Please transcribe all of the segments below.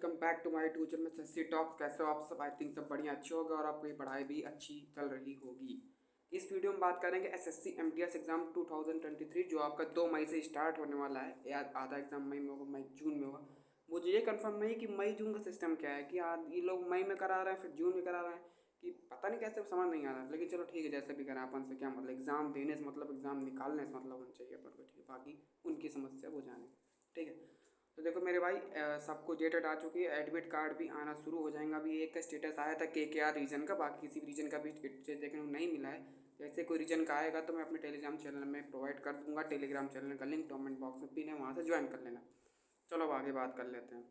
Welcome back to my tutor में सस्सी talks. कैसे हो आप सब? आई थिंक सब बढ़िया अच्छे होगा और आपकी पढ़ाई भी अच्छी चल रही होगी। इस वीडियो में बात करेंगे एसएससी एमटीएस एग्ज़ाम 2023 जो आपका 2 मई से स्टार्ट होने वाला है। या आधा एग्ज़ाम मई में होगा, मई जून में होगा। मुझे ये कंफर्म नहीं कि मई जून का सिस्टम क्या है, कि ये लोग मई में करा रहे हैं फिर जून में करा रहे हैं, कि पता नहीं कैसे, समझ नहीं आ रहा। लेकिन चलो ठीक है, जैसे भी करें अपन से क्या मतलब, एग्ज़ाम देने से मतलब एग्ज़ाम निकालने से मतलब होना चाहिए अपन को, ठीक है। बाकी उनकी समस्या वो जाने, ठीक है। तो देखो मेरे भाई, सबको डेट आ चुकी है, एडमिट कार्ड भी आना शुरू हो जाएगा। अभी एक का स्टेटस आया था KKR रीजन का, बाकी किसी भी रीजन का भी स्टेटस देखने को नहीं मिला है। जैसे कोई रीजन का आएगा तो मैं अपने टेलीग्राम चैनल में प्रोवाइड कर दूंगा। टेलीग्राम चैनल का लिंक कमेंट बॉक्स में पिन है, वहाँ से ज्वाइन कर लेना। चलो अब आगे बात कर लेते हैं।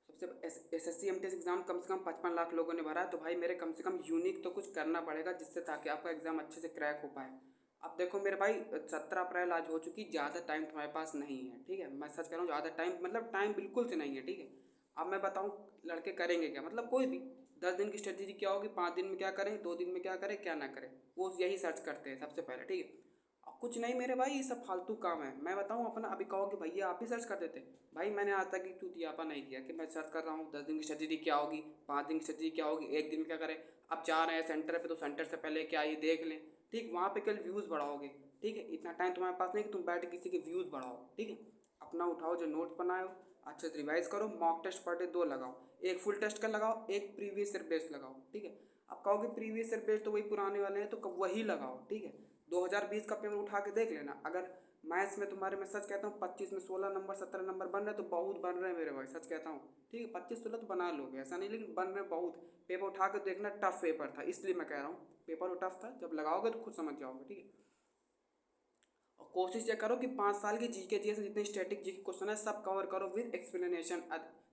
सबसे SSC MTS एग्ज़ाम कम से कम 55 लाख लोगों ने भरा है, तो भाई मेरे कम से कम यूनिक तो कुछ करना पड़ेगा जिससे ताकि आपका एग्ज़ाम अच्छे से क्रैक हो पाए। अब देखो मेरे भाई, 17 अप्रैल आज हो चुकी, ज़्यादा टाइम तुम्हारे पास नहीं है, ठीक है। मैं सच कह रहा हूँ, ज़्यादा टाइम मतलब टाइम बिल्कुल से नहीं है, ठीक है। अब मैं बताऊँ लड़के करेंगे क्या, मतलब कोई भी 10 दिन की स्ट्रेटेजी क्या होगी, 5 दिन में क्या करें, 2 दिन में क्या करें, क्या ना करें, वो यही सर्च करते हैं सबसे पहले, ठीक है। और कुछ नहीं मेरे भाई, ये सब फालतू काम है। मैं बताऊँ अपना, अभी कहो कि भैया आप ही सर्च कर देते, भाई मैंने आज तक एक चूतियापा नहीं किया कि मैं सर्च कर रहा हूँ 10 दिन की स्ट्रेटेजी क्या होगी, 5 दिन की स्ट्रेटेजी क्या होगी, एक दिन में क्या करें। अब जा रहे हैं सेंटर पे तो सेंटर से पहले क्या ये देख लें, ठीक। वहाँ पे कल व्यूज़ बढ़ाओगे, ठीक है। इतना टाइम तुम्हारे पास नहीं कि तुम बैठ के किसी के व्यूज़ बढ़ाओ, ठीक है। अपना उठाओ, जो नोट्स बनाओ अच्छे से रिवाइज करो। मॉक टेस्ट पर डे 2 लगाओ, एक फुल टेस्ट का लगाओ, एक प्रीवियस ईयर बेस्ड लगाओ, ठीक है। अब कहोगे प्रीवियस ईयर बेस्ड तो वही पुराने वाले हैं, तो वही लगाओ, ठीक है। 2020 का पेपर उठा के देख लेना। अगर मैथ्स में तुम्हारे, मैं सच कहता हूँ 25 में 16 नंबर 17 नंबर बन रहे हैं तो बहुत बन रहे हैं मेरे भाई, सच कहता हूँ, ठीक है। 25-16 तो बना लोगे, ऐसा नहीं, लेकिन बन रहे बहुत। पेपर उठा के देखना, टफ पेपर था, इसलिए मैं कह रहा हूँ पेपर टफ था। जब लगाओगे तो खुद समझ जाओगे, ठीक है। और कोशिश ये करो कि 5 साल की जीके जी से जितने स्टैटिक जी के क्वेश्चन है सब कवर करो विद एक्सप्लेनेशन।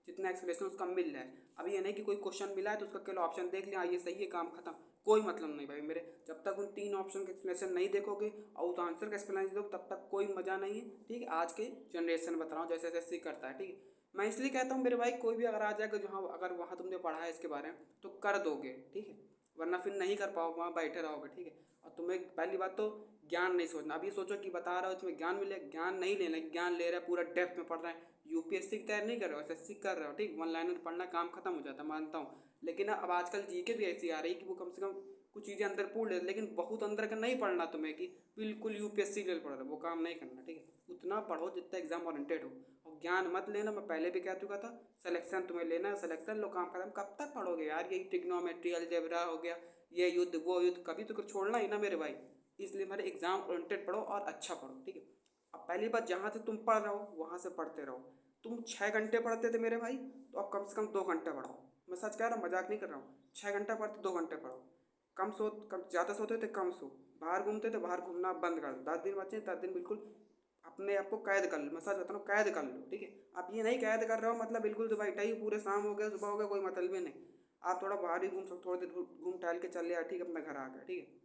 जितना एक्सप्लेनेशन उसका मिल रहा है। अब ये नहीं कि कोई क्वेश्चन मिला है तो उसका केवल ऑप्शन देख लिया, ये सही है, काम खत्म। कोई मतलब नहीं भाई मेरे, जब तक उन 3 ऑप्शन का एक्सप्लेनेशन नहीं देखोगे और उस आंसर का एक्सप्लेनेशन दोगे तब तक कोई मजा नहीं है, ठीक है। आज के जनरेशन बता रहा हूँ जैसे SSC करता है, ठीक है। मैं इसलिए कहता हूँ मेरे भाई, कोई भी अगर आ जाएगा जहाँ, अगर वहाँ तुमने पढ़ा है इसके बारे में तो कर दोगे, ठीक है। वरना फिर नहीं कर पाओगे, वहाँ बैठे रहोगे, ठीक है। और तुम्हें पहली बात तो ज्ञान नहीं सोचना। अब ये सोचो कि बता रहा हो तुम्हें ज्ञान मिले, ज्ञान नहीं लेना, ज्ञान ले रहा है पूरा डेप्थ में पढ़ रहे हैं। UPSC की तैयारी नहीं कर रहे हो, SSC कर रहे हो, ठीक। 1 लाइनर पढ़ना काम खत्म हो जाता है, मानता हूँ। लेकिन अब आजकल जीके भी ऐसी आ रही कि वो कम से कम कुछ चीज़ें अंदर पूछ ले, लेकिन बहुत अंदर का नहीं पढ़ना तुम्हें कि बिल्कुल UPSC के लिए पढ़ रहे हो, वो काम नहीं करना, ठीक है। उतना पढ़ो जितना एग्जाम ओरिएंटेड हो। और ज्ञान मत लेना, मैं पहले भी कह चुका था। सिलेक्शन तुम्हें लेना है, सिलेक्शन लो, काम खत्म। कब तक पढ़ोगे यार, यही ट्रिग्नोमेट्री अलजेब्रा हो गया, ये युद्ध वो युद्ध, कभी तो कुछ छोड़ना ही ना मेरे भाई। इसलिए मेरे एग्जाम ओरिएंटेड पढ़ो और अच्छा पढ़ो, ठीक है। अब पहली बात, जहाँ से तुम पढ़ रहे हो वहाँ से पढ़ते रहो। तुम 6 घंटे पढ़ते थे मेरे भाई, तो अब कम से कम 2 घंटे पढ़ो। मैं सच कह रहा हूँ, मजाक नहीं कर रहा हूँ। 6 घंटा पढ़ते, 2 घंटे पढ़ो। कम ज़्यादा सोते थे कम सो, बाहर घूमते थे बाहर घूमना बंद कर दो। 10 दिन बचे, 10 दिन बिल्कुल अपने आप को कैद कर लो। मैं सच बता रहा हूँ, कैद कर लो, ठीक है। आप ये नहीं कैद कर रहे हो मतलब बिल्कुल तो भाई टाइम पूरे शाम हो गया सुबह हो गया, कोई मतलब ही नहीं। आप थोड़ा बाहर ही घूम सकते, थोड़ी देर घूम टहल के चले यार, ठीक है, अपना घर आ गया, ठीक है।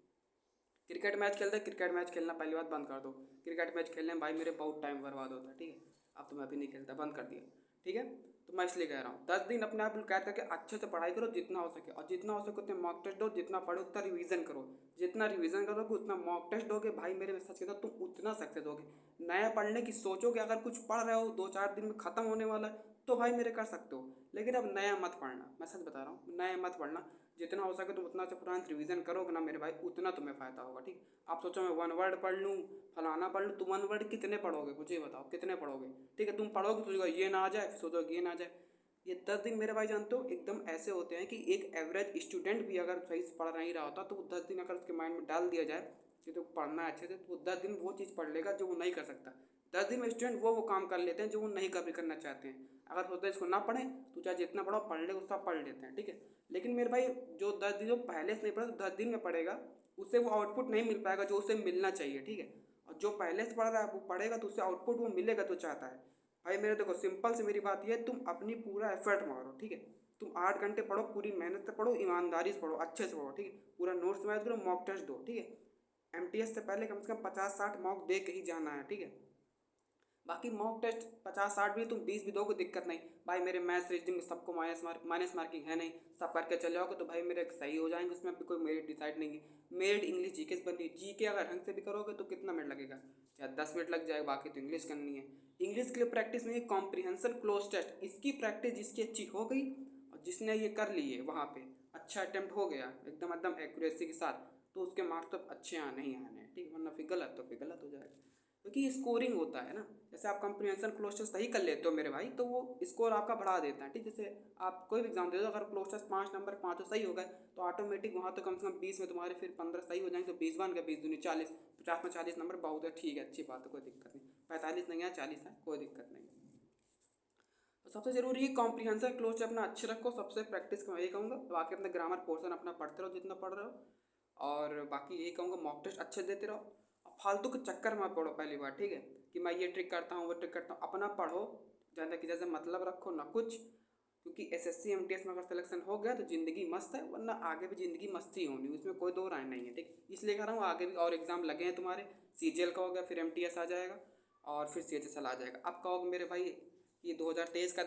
क्रिकेट मैच खेलते, क्रिकेट मैच खेलना पहली बात बंद कर दो। क्रिकेट मैच खेलने में भाई मेरे बहुत टाइम बर्बाद होता है, ठीक है। अब तो मैं अभी नहीं खेलता, बंद कर दिया, ठीक है। तो मैं इसलिए कह रहा हूँ 10 दिन अपने आप कैद करके अच्छे से पढ़ाई करो जितना हो सके, और जितना हो सके उतने मॉक टेस्ट दो, जितना पढ़ो उतना रिवीजन करो। जितना रिवीजन करोगे उतना मॉक टेस्ट दोगे भाई मेरे में, सच कहता हूँ तुम उतना सक्सेस होगे। नया पढ़ने की सोचोगे, अगर कुछ पढ़ रहे हो 2-4 दिन में ख़त्म होने वाला है तो भाई मेरे कर सकते हो। लेकिन अब नया मत पढ़ना, मैं सच बता रहा हूँ, नया मत पढ़ना। जितना हो सके तुम उतना से पुराना रिवीजन करोगे ना मेरे भाई, उतना तुम्हें फ़ायदा होगा, ठीक। आप सोचो मैं 1 वर्ड पढ़ लूँ, फलाना पढ़ लूँ, तुम 1 वर्ड कितने पढ़ोगे मुझे ये बताओ, कितने पढ़ोगे, ठीक है। तुम पढ़ोगे सोचोगे ये ना आ जाए, फिर सोचोगे ये ना आ जाए। ये 10 दिन मेरे भाई जानते हो एकदम ऐसे होते हैं कि एक एवरेज स्टूडेंट भी अगर सही से पढ़ नहीं रहा होता तो वो 10 दिन अगर उसके माइंड में डाल दिया जाए कि तो पढ़ना है अच्छे से, तो वो 10 दिन वो चीज़ पढ़ लेगा जो वो नहीं कर सकता। 10 दिन में स्टूडेंट वो काम कर लेते हैं जो वो नहीं कभी करना चाहते हैं। अगर सोचते हैं इसको ना पढ़ें तो चाहे जितना पढ़ो पढ़ ले, उसका पढ़ लेते हैं, ठीक है। लेकिन मेरे भाई जो 10 दिन जो पहले से नहीं पढ़ा तो 10 दिन में पढ़ेगा, उससे वो आउटपुट नहीं मिल पाएगा जो उसे मिलना चाहिए, ठीक है। और जो पहले से पढ़ रहा है वो पढ़ेगा तो उससे आउटपुट वो मिलेगा तो चाहता है। भाई मेरे देखो सिंपल से मेरी बात ये है, तुम अपनी पूरा एफर्ट मारो, ठीक है। तुम 8 घंटे पढ़ो, पूरी मेहनत से पढ़ो, ईमानदारी से पढ़ो, अच्छे से पढ़ो, ठीक है। पूरा नोट्स मैच करो, मॉक टेस्ट दो, ठीक है। MTS से पहले कम से कम 50-60 मॉक दे के ही जाना है, ठीक है। बाकी मॉक टेस्ट 50-60 भी तुम 20 भी दो, कोई दिक्कत नहीं भाई। मेरे मैथ्स रीजनिंग सबको माइनस मार्किंग है नहीं, सब करके चले जाओगे तो भाई मेरे सही हो जाएंगे, उसमें भी कोई मेरिट डिसाइड नहीं है। मेरिट इंग्लिश जीके से बनती है। जीके अगर ढंग से भी करोगे तो कितना मिनट लगेगा, चाहे 10 मिनट लग जाएगा, बाकी तो इंग्लिश करनी है। इंग्लिश के लिए प्रैक्टिस नहीं है, कॉम्प्रिहेंशन क्लोज टेस्ट, इसकी प्रैक्टिस जिसकी अच्छी हो गई और जिसने ये कर ली है वहाँ पे अच्छा अटेम्प्ट हो गया एकदम एकदम एक्यूरेसी के साथ, तो उसके मार्क्स तो अच्छे आने ही आने हैं, ठीक। वरना फिर गलत तो फिर गलत हो जाएगा, क्योंकि ये स्कोरिंग होता है ना। जैसे आप कंप्रीहेंशन क्लोज टेस्ट सही कर लेते हो मेरे भाई, तो वो स्कोर आपका बढ़ा देता है, ठीक। जैसे आप कोई भी एग्जाम दे दो, अगर क्लोज टेस्ट 5 नंबर 5 सही हो गए तो ऑटोमेटिक वहाँ तो कम से कम 20 में तुम्हारे फिर 15 सही हो जाएंगे, तो 20 बन गए, 20 दूनी 40, 50 में 40 नंबर बहुत है, ठीक है, अच्छी बात है, कोई दिक्कत नहीं। 45 नहीं है, 40 है, कोई दिक्कत नहीं। तो सबसे जरूरी है कॉम्प्रीहेंशन क्लोज अपना अच्छे रखो, सबसे प्रैक्टिस मैं यही कहूँगा। बाकी अपना ग्रामर पोर्शन अपना पढ़ते रहो जितना पढ़ रहे हो, और बाकी यही कहूँगा मॉक टेस्ट अच्छे देते रहो, और फालतू के चक्कर में पढ़ो पहली बार, ठीक है, कि मैं ये ट्रिक करता हूँ वो ट्रिक करता हूँ। अपना पढ़ो, ज़्यादा की जैसे मतलब रखो ना कुछ, क्योंकि एसएससी एमटीएस में अगर सिलेक्शन हो गया तो ज़िंदगी मस्त है, वरना आगे भी ज़िंदगी मस्ती होनी, उसमें कोई दो राय नहीं है, ठीक। इसलिए कह रहा हूँ आगे भी और एग्ज़ाम लगे हैं तुम्हारे, सीजीएल का हो गया, फिर एमटीएस आ जाएगा, और फिर सीएचएसएल आ जाएगा। अब कहोगे मेरे भाई ये 2023 का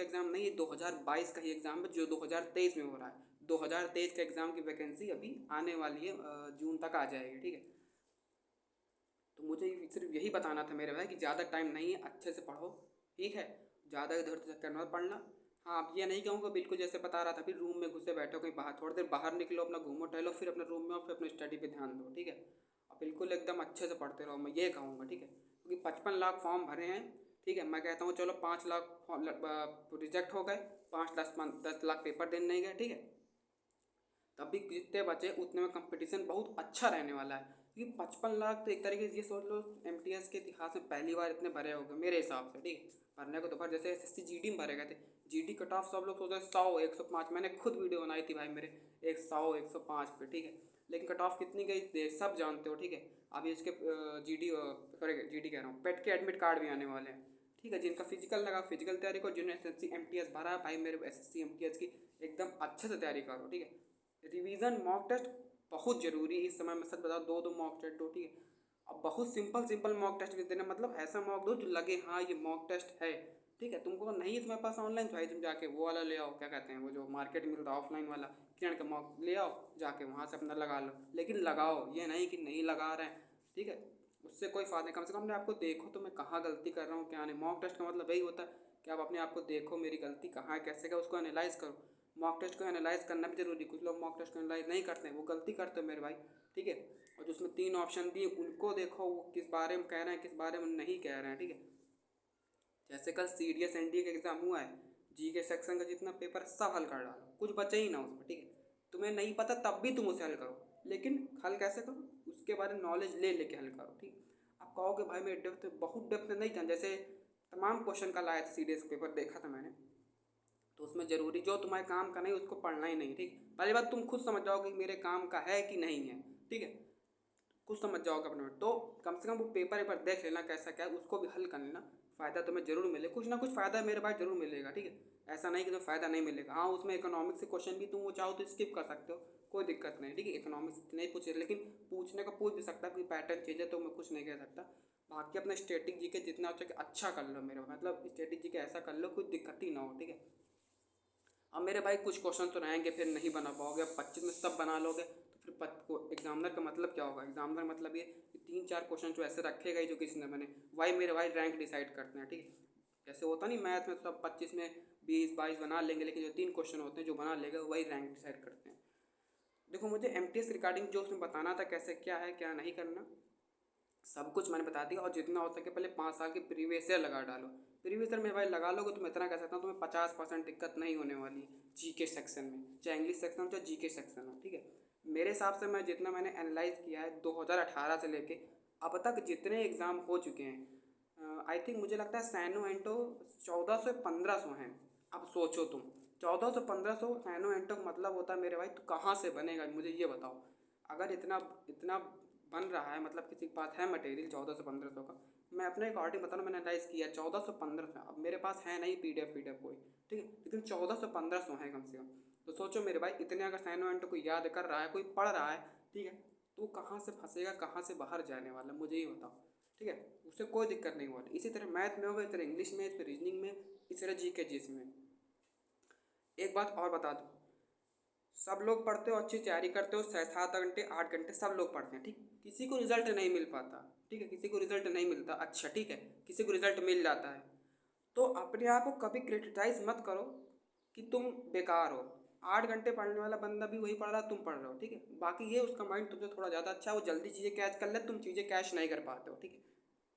एग्ज़ाम नहीं है, 2022 का ही एग्ज़ाम है जो 2023 में हो रहा है। 2023 के एग्ज़ाम की वैकेंसी अभी आने वाली है, जून तक आ जाएगी, ठीक है। तो मुझे सिर्फ यही बताना था मेरे भाई कि ज़्यादा टाइम नहीं है, अच्छे से पढ़ो, ठीक है, ज़्यादा इधर उधर चक्कर मत पढ़ना। हाँ, अब ये नहीं कहूँगा बिल्कुल जैसे बता रहा था, फिर रूम में घुसे बैठो कहीं बाहर, थोड़ी देर बाहर निकलो, अपना घूमो टहलो, फिर अपने रूम में और फिर अपने स्टडी पे ध्यान दो, ठीक है। और बिल्कुल एकदम अच्छे से पढ़ते रहो, मैं ये कहूँगा, ठीक है, क्योंकि 55 लाख फॉर्म भरे हैं, ठीक है। मैं कहता हूँ चलो 5 लाख रिजेक्ट हो गए, 5-10 लाख पेपर देने नहीं गए, ठीक है, तब भी जितने बचे उतने में कंपटीशन बहुत अच्छा रहने वाला है, क्योंकि 55 लाख तो एक तरीके से ये सोच लो एमटीएस के इतिहास में पहली बार इतने भरे हो गए मेरे हिसाब से, ठीक। भरने को तो भर, जैसे एसएससी जीडी में भरे गए थे, जीडी कट ऑफ सब लोग सोच रहे 100 105, मैंने खुद वीडियो बनाई थी भाई मेरे 100 105 पे, ठीक है, लेकिन कट ऑफ कितनी गई सब जानते हो, ठीक है। अभी इसके जीडी सॉरी जीडी कह रहा हूँ, पेट के एडमिट कार्ड भी आने वाले हैं, ठीक है। जिनका फिजिकल लगा फिजिकल तैयारी करो, जिन्होंने एसएससी एमटीएस भरा है भाई मेरे एसएससी एमटीएस की एकदम अच्छे से तैयारी करो, ठीक है। रिवीजन मॉक टेस्ट बहुत जरूरी है इस समय, मैं सच बताऊँ, दो मॉक टेस्ट दो, ठीक है। अब बहुत सिंपल सिंपल मॉक टेस्ट भी देना, मतलब ऐसा मॉक दो जो लगे हाँ ये मॉक टेस्ट है, ठीक है। तुमको नहीं है तुम्हारे पास ऑनलाइन, तो भाई तुम जाके वो वाला ले आओ, क्या कहते हैं वो जो मार्केट में मिलता है ऑफलाइन वाला, किरण का मॉक ले आओ, जाके वहाँ से अपना लगा लो, लेकिन लगाओ, ये नहीं कि नहीं लगा रहे हैं, ठीक है, उससे कोई फ़ायदा नहीं। कम से कम अपने आपको देखो तो मैं कहाँ गलती कर रहा हूँ क्या नहीं। मॉक टेस्ट का मतलब यही होता है कि आप अपने आप को देखो, मेरी गलती कहाँ है, कैसे का उसको एनालाइज करो। मॉक टेस्ट को एनालाइज करना भी जरूरी, कुछ लोग मॉक टेस्ट को एनालाइज नहीं करते हैं, वो गलती करते हैं मेरे भाई, ठीक है। और जो उसमें 3 ऑप्शन दिए उनको देखो, वो किस बारे में कह रहे हैं किस बारे में नहीं कह रहे हैं, ठीक है। जैसे कल सीडीएस एनडीए का एग्जाम हुआ है, जी के सेक्शन का जितना पेपर सब हल कर डालो, कुछ बचे ही ना उसमें, ठीक है। तुम्हें नहीं पता तब भी तुम उसे हल करो, लेकिन हल कैसे करो, उसके बारे में नॉलेज ले लेके हल करो, ठीक। आप कहोगे भाई मेरे डेप्थ बहुत डेप्थ नहीं था, जैसे तमाम क्वेश्चन का लाया था सीडीएस पेपर देखा था मैंने, तो उसमें ज़रूरी जो तुम्हारे काम का नहीं उसको पढ़ना ही नहीं, ठीक। पहली बात तुम खुद समझ जाओगे मेरे काम का है कि नहीं है, ठीक है, खुद समझ जाओगे अपने में। तो कम से कम वो पेपर एक बार देख लेना कैसा क्या है, उसको भी हल कर लेना, फ़ायदा तुम्हें जरूर मिले, कुछ ना कुछ फ़ायदा मेरे भाई जरूर मिलेगा, ठीक है। ऐसा नहीं कि तुम्हें फ़ायदा नहीं मिलेगा। हाँ, उसमें इकोनॉमिक्स से क्वेश्चन भी तुम वो चाहो तो स्किप कर सकते हो, कोई दिक्कत नहीं, ठीक है। इकोनॉमिक्स नहीं पूछे, लेकिन पूछने का पूछ भी सकता है, कोई पैटर्न चेंज है तो मैं कुछ नहीं कह सकता। बाकी अपना स्टैटिक जीके जितना हो सके अच्छा कर लो मेरे, मतलब स्टैटिक जीके ऐसा कर लो कोई दिक्कत ही ना हो, ठीक है। अब मेरे भाई कुछ क्वेश्चन तो रहेंगे फिर नहीं बना पाओगे, अब 25 में सब बना लोगे तो फिर एग्जामिनर का मतलब क्या होगा। एग्जामिनर मतलब ये कि 3-4 क्वेश्चन जो ऐसे रखेगा ही जो किसी ने बने, वही मेरे भाई रैंक डिसाइड करते हैं, ठीक है। जैसे होता नहीं मैथ में सब 25 में 20-22 बना लेंगे, लेकिन जो 3 क्वेश्चन होते हैं जो बना लेगा वही रैंक डिसाइड करते हैं। देखो मुझे एमटीएस रिगार्डिंग जो उसमें बताना था कैसे क्या है क्या नहीं करना, सब कुछ मैंने बता दिया। और जितना हो सके पहले 5 साल के प्रीवियस ईयर लगा डालो। प्रीवियस ईयर में भाई लगा लोगे तो मैं इतना कह सकता हूँ तुम्हें 50% दिक्कत नहीं होने वाली जीके सेक्शन में, चाहे इंग्लिश सेक्शन हो चाहे जीके सेक्शन हो, ठीक है। मेरे हिसाब से मैं जितना मैंने एनालाइज किया है 2018 से लेके अब तक जितने एग्ज़ाम हो चुके हैं, आई थिंक मुझे लगता है सैनो एंटो 1400-1500 हैं। अब सोचो तुम 1400-1500 सैनो एंटो का मतलब होता है मेरे भाई, तो कहाँ से बनेगा मुझे ये बताओ। अगर इतना इतना बन रहा है, मतलब किसी के पास है मटेरियल 1400-1500 का, मैं अपने अकॉर्डिंग बता रहा हूँ, मैंने एनालाइज किया 1400-1500। अब मेरे पास है नहीं पीडीएफ कोई, ठीक है, लेकिन 1400-1500 है कम से कम। तो सोचो मेरे भाई इतने अगर साइनो एंटो कोई याद कर रहा है, कोई पढ़ रहा है, ठीक है, तो कहाँ से फंसेगा, कहाँ से बाहर जाने वाला, मुझे ये बताओ, ठीक है, उससे कोई दिक्कत नहीं होगी। इसी तरह मैथ में होगा, इस तरह इंग्लिश में, इस तरह रीजनिंग में, इस तरह जीके जीएस में। एक बात और बता दूँ, सब लोग पढ़ते हो, अच्छी तैयारी करते हो, 7 घंटे 8 घंटे सब लोग पढ़ते हैं, ठीक, किसी को रिजल्ट नहीं मिल पाता, ठीक है, किसी को रिजल्ट नहीं मिलता, अच्छा ठीक है, किसी को रिजल्ट मिल जाता है। तो अपने आप को कभी क्रिटिसाइज मत करो कि तुम बेकार हो। 8 घंटे पढ़ने वाला बंदा भी वही पढ़ रहा है, तुम पढ़ रहे हो, ठीक है, बाकी ये उसका माइंड तुमसे थोड़ा ज़्यादा अच्छा है, वो जल्दी चीज़ें कैच कर ले, तुम चीज़ें कैच नहीं कर पाते हो, ठीक है,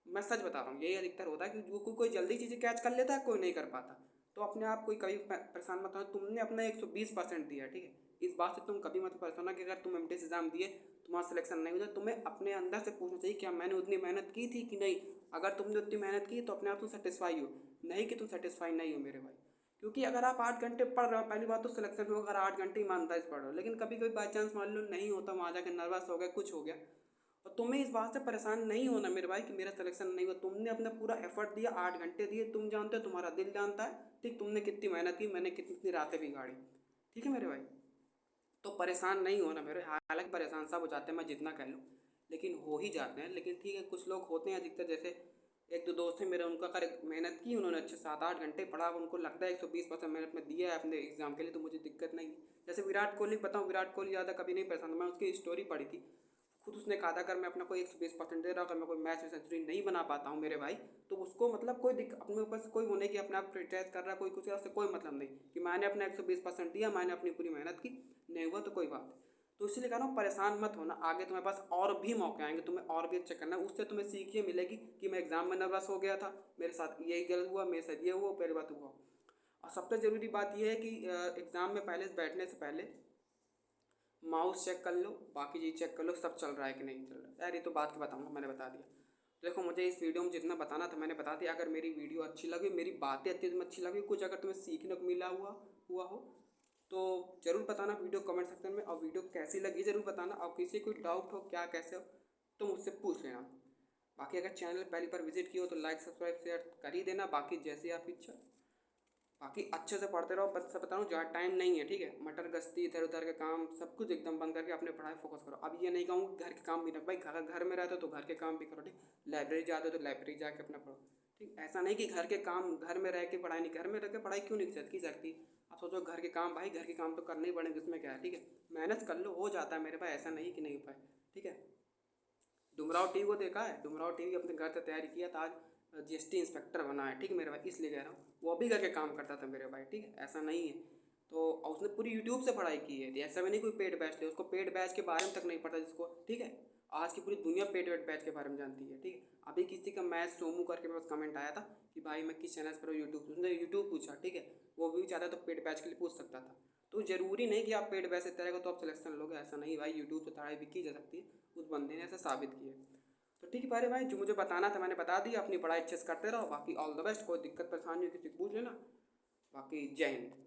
मैं सच बता रहा हूँ, यही अधिकतर होता है कि जो कोई जल्दी चीज़ें कैच कर लेता है, कोई नहीं कर पाता। तो अपने आप कोई कभी परेशान मत हो, तुमने अपना 120% दिया, ठीक है, इस बात से तुम कभी मत परेशान हो कि अगर तुम एमटीएस एग्जाम दिए, तुम्हारा सिलेक्शन नहीं हुआ, तुम्हें अपने अंदर से पूछना चाहिए क्या मैंने उतनी मेहनत की थी कि नहीं। अगर तुमने उतनी मेहनत की तो अपने आप तुम सेटिस्फाई हो, नहीं कि तुम सेटिस्फाई नहीं हो मेरे भाई। क्योंकि अगर आप 8 घंटे पढ़ रहे हो, पहली बात तो सिलेक्शन होगा अगर 8 घंटे ईमानदारी से पढ़ रहे हो, लेकिन कभी कभी बाई चांस मान लो नहीं होता, वहाँ जाकर नर्वस हो गया, कुछ हो गया, और तुम्हें इस बात से परेशान नहीं होना मेरे भाई कि मेरा सिलेक्शन नहीं हुआ। तुमने अपना पूरा एफर्ट दिया, 8 घंटे दिए, तुम जानते हो, तुम्हारा दिल जानता है, ठीक, तुमने कितनी मेहनत की, मैंने कितनी रातें बिगाड़ी, ठीक है मेरे भाई। तो परेशान नहीं होना मेरे, हालांकि परेशान सब हो जाते हैं, मैं जितना कह लूँ, लेकिन हो ही जाते हैं, लेकिन ठीक है, कुछ लोग होते हैं अधिकतर, जैसे एक दो दोस्त हैं मेरे, उनका कर मेहनत की उन्होंने, अच्छे 7 8 घंटे पढ़ा, उनको लगता है 120% मेहनत में दिया है अपने एग्जाम के लिए, तो मुझे दिक्कत नहीं। जैसे विराट कोहली बताऊँ, विराट कोहली ज़्यादा कभी नहीं परेशान था, मैं उसकी स्टोरी पढ़ी थी, खुद उसने कहा था अगर मैं अपना कोई 120% दे रहा हूँ, अगर मैं कोई मैच में सेंचुरी नहीं बना पाता हूँ मेरे भाई, तो उसको मतलब कोई दिक्कत, अपने ऊपर से कोई होने की अपने आप क्रिटिसाइज कर रहा है, कोई कुछ, उससे कोई मतलब नहीं कि मैंने अपना 120% दिया, मैंने अपनी पूरी मेहनत की, नहीं हुआ तो कोई बात नहीं। तो इसलिए कह रहा हूँ परेशान मत होना, आगे तुम्हारे पास और भी मौके आएंगे, तुम्हें और भी अच्छा करना है, उससे तुम्हें सीख ये मिलेगी कि मैं एग्जाम में नर्वस हो गया था, मेरे साथ यही गलत हुआ, मेरे साथ ये हुआ, पहली बात हुआ। और सबसे ज़रूरी बात यह है कि एग्ज़ाम में पहले से बैठने से पहले माउस चेक कर लो, बाकी चीज़ चेक कर लो, सब चल रहा है कि नहीं चल रहा है। यार ये तो बात के बताऊँगा, मैंने बता दिया। देखो मुझे इस वीडियो में जितना बताना था मैंने बता दिया। अगर मेरी वीडियो अच्छी लगी, मेरी बातें तुम्हें अच्छी लगी, कुछ अगर तुम्हें सीखने को मिला हुआ हो तो ज़रूर बताना वीडियो कमेंट सेक्शन में, और वीडियो कैसी लगी ज़रूर बताना, और किसी कोई डाउट हो क्या कैसे हो तो मुझसे पूछ लेना। बाकी अगर चैनल पहली बार विजिट किया हो तो लाइक सब्सक्राइब शेयर कर ही देना, बाकी जैसी आपकी इच्छा। बाकी अच्छे से पढ़ते रहो, बस बता रहा हूँ ज़्यादा टाइम नहीं है, ठीक है, मटर गश्ती इधर उधर के काम सब कुछ एकदम बंद करके अपने पढ़ाई फोकस करो। अब ये नहीं कहूँ घर के काम भी ना, भाई घर में रहते हो तो घर के काम भी करो, ठीक, लाइब्रेरी जाते हो तो लाइब्रेरी जाके अपना पढ़ो, ठीक, ऐसा नहीं कि घर के काम घर में रह के पढ़ाई नहीं, घर में रह के पढ़ाई क्यों नहीं की सकती। आप सोचो घर के काम, भाई घर के काम तो करने ही पड़ेंगे, इसमें क्या है, ठीक है, मेहनत कर लो, हो जाता है मेरे भाई, ऐसा नहीं कि नहीं हो पाए, ठीक है। डुमराव टीवी को देखा है, डुमराव टीवी अपने घर से तैयारी किया था, आज जीएसटी इंस्पेक्टर बना है, ठीक है मेरे भाई, इसलिए कह रहा हूँ, वो भी करके काम करता था मेरे भाई, ठीक है, ऐसा नहीं है। तो और उसने पूरी यूट्यूब से पढ़ाई की है, ऐसा भी नहीं कोई पेड बैच ले, उसको पेड बैच के बारे में तक नहीं पता जिसको, ठीक है, आज की पूरी दुनिया पेड बैच के बारे में जानती है, ठीक है। अभी किसी का मैच सोमू करके मेरे पास कमेंट आया था कि भाई मैं किस चैनल पर यूट्यूब, उसने यूट्यूब पूछा, ठीक है, वो भी चाहता तो पेड बैच के लिए पूछ सकता था। तो ज़रूरी नहीं कि आप पेड बैच से तैयारी तो आप सिलेक्शन लोगे, ऐसा नहीं भाई, यूट्यूब से पढ़ाई भी की जा सकती है, उस बंदे ने ऐसा साबित किया है। तो ठीक है प्यारे भाई, जो मुझे बताना था मैंने बता दिया, अपनी पढ़ाई अच्छे से करते रहो, बाकी ऑल द बेस्ट, कोई दिक्कत परेशानी हो किसी को पूछ लेना, बाकी जय हिंद।